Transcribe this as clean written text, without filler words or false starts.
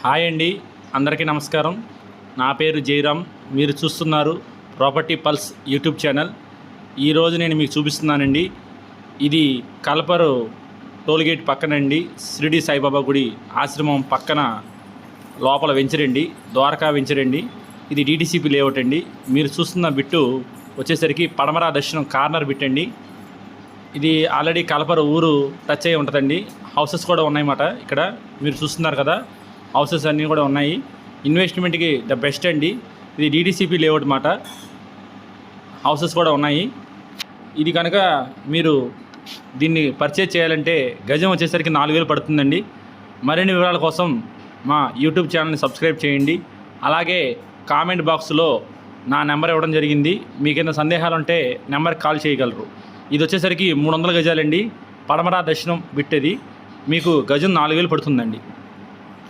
Hi అండి, అందరికీ నమస్కారం. నా పేరు జయరామ్. మీరు చూస్తున్నారు ప్రాపర్టీ పల్స్ యూట్యూబ్ ఛానల్. ఈరోజు నేను మీకు చూపిస్తున్నానండి. ఇది కల్పరు టోల్గేట్ పక్కనండి, షిరిడి సాయిబాబా గుడి ఆశ్రమం పక్కన లోపల వెంచరండి, ద్వారకా వెంచరండి. ఇది డిటిసిపి లేఅవుట్ అండి. మీరు చూస్తున్న బిట్టు వచ్చేసరికి పడమరా దర్శనం కార్నర్ బిట్ అండి. ఇది ఆల్రెడీ కల్పరు ఊరు టచ్ అయి ఉంటుందండి. హౌసెస్ కూడా ఉన్నాయన్నమాట. ఇక్కడ మీరు చూస్తున్నారు కదా, హౌసెస్ అన్నీ కూడా ఉన్నాయి. ఇన్వెస్ట్మెంట్కి ద బెస్ట్ అండి. ఇది డిటిసిపి లేఅవుట్ మాట. హౌసెస్ కూడా ఉన్నాయి. ఇది కనుక మీరు దీన్ని పర్చేజ్ చేయాలంటే గజం వచ్చేసరికి 4,000 పడుతుందండి. మరిన్ని వివరాల కోసం మా యూట్యూబ్ ఛానల్ని సబ్స్క్రైబ్ చేయండి. అలాగే కామెంట్ బాక్స్లో నా నెంబర్ ఇవ్వడం జరిగింది. మీకేమైనా సందేహాలు ఉంటే నెంబర్కి కాల్ చేయగలరు. ఇది వచ్చేసరికి 300 గజాలండి. పడమరా దర్శనం బిట్టేది. మీకు గజం 4,000 పడుతుందండి.